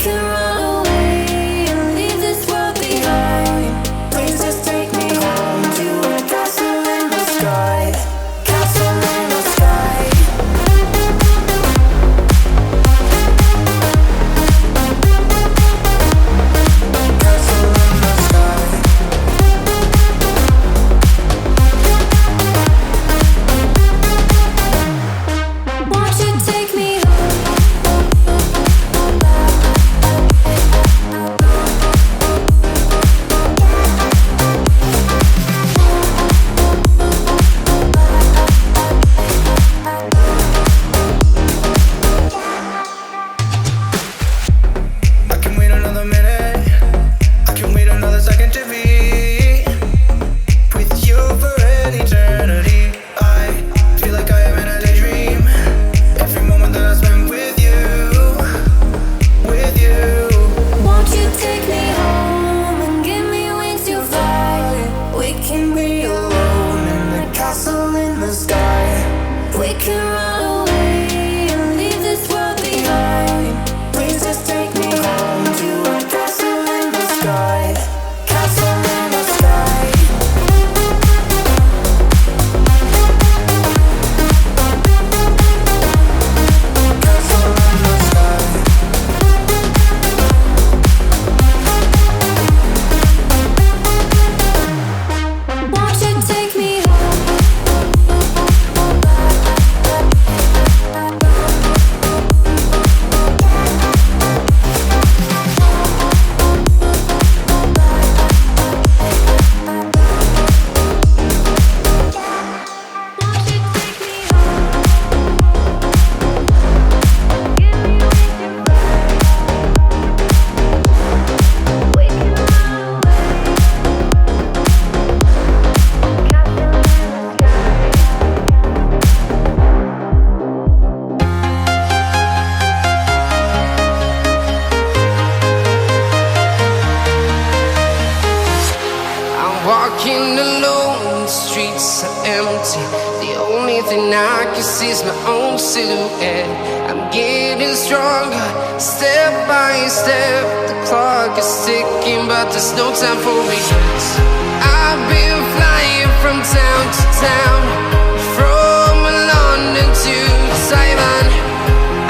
can run away and leave this world behind. Please just take me home to a castle in the sky. Castle in the sky. Castle in the sky. Won't you take me I can wait another minute. I can wait another second to be with you for an eternity. I feel like I am in a daydream. Every moment that I spend with you, with you. Won't you take me home and give me wings to fly? We can be alone in the castle in the sky. We can run away and leave this world behind. Please just take me home to a castle in the sky. Castle in the sky. Castle in the sky. Won't you take me I'm walking alone, the streets are empty. The only thing I can see is my own silhouette. I'm getting stronger, step by step. The clock is ticking, but there's no time for regrets. I've been flying from town to town, from London to Taiwan.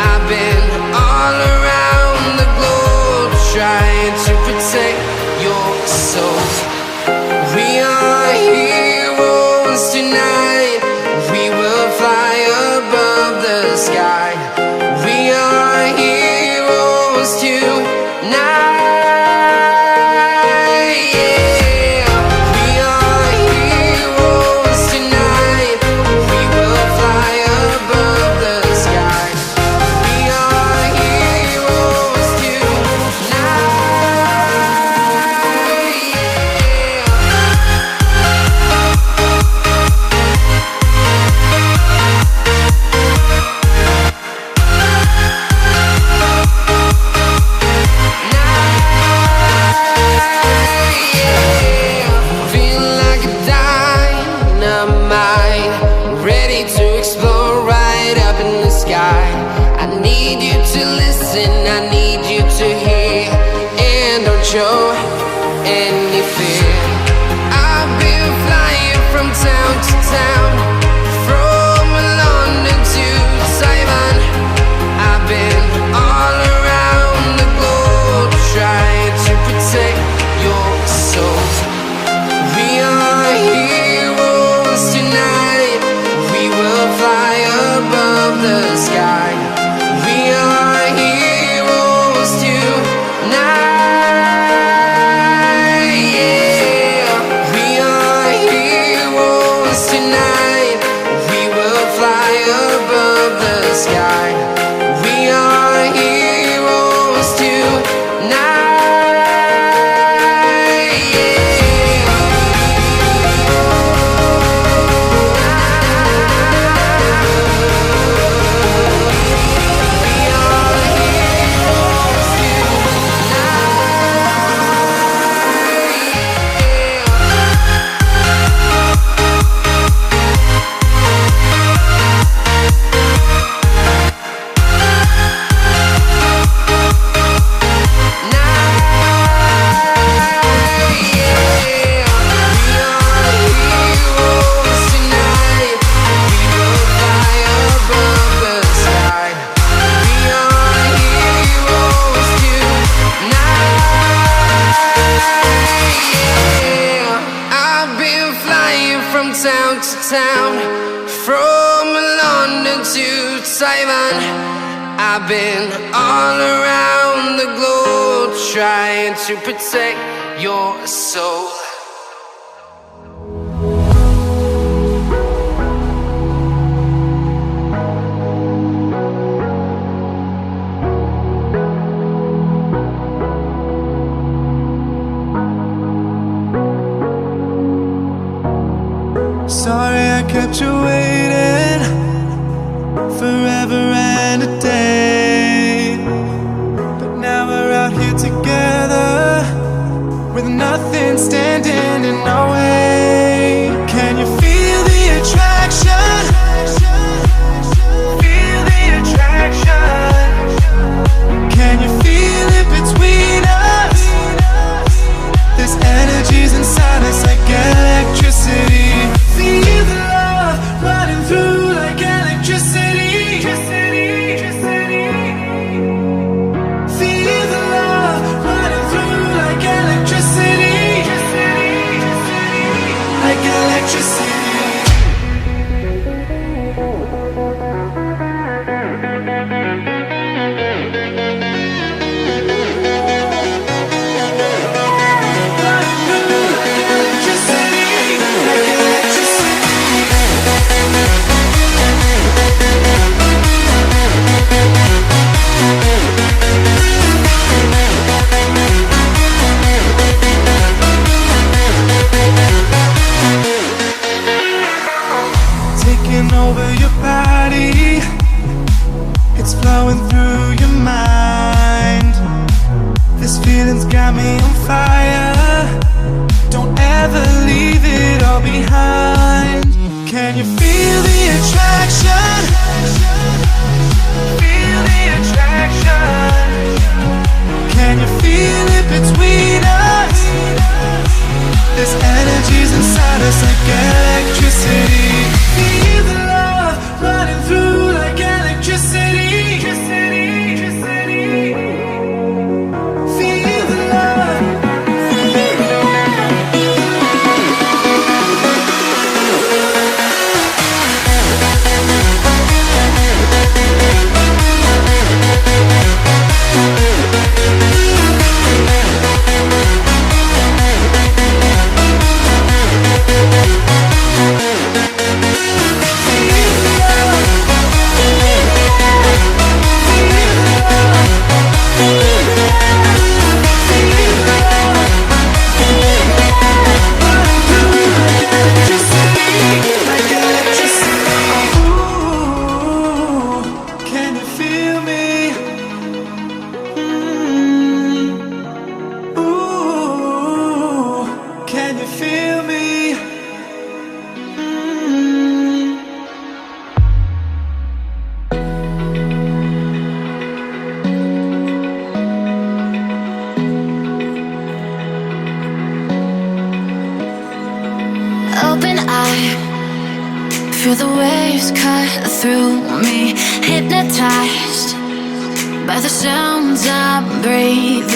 I've been all around the globe, trying to protect your soul. We are heroes tonight. We will fly above the sky. We are heroes tonight. Yeah. We are heroes tonight. We will fly above the sky. We are heroes tonight. Feel like a dynamite, ready to explode right up in the sky. I need you to listen, I need you to hear, and don't show any fear. I've been flying from town to town, from London to Taiwan. I've been all around the globe, trying to protect your soul. We are heroes tonight. We will fly above the sky. We are heroes tonight. Yeah. We are heroes tonight. We will fly above the sky. We are heroes tonight. Simon. I've been all around the globe trying to protect your soul. Sorry I kept you waiting forever and a day, but now we're out here together with nothing standing in our way. Can you feel the attraction? Feel the attraction. Can you feel it between us? This energy's inside us like electricity. Feel the love running through like electricity. Feel the love running through like electricity. Like electricity. Taking over your body, it's flowing through your mind. This feeling's got me on fire. Don't ever leave it all behind. Can you feel the attraction? Feel the attraction. Can you feel it between us? This energy's inside us like electricity. Feel the love running through like electricity. Feel the love. Feel the waves cut through me, hypnotized by the sounds I'm breathing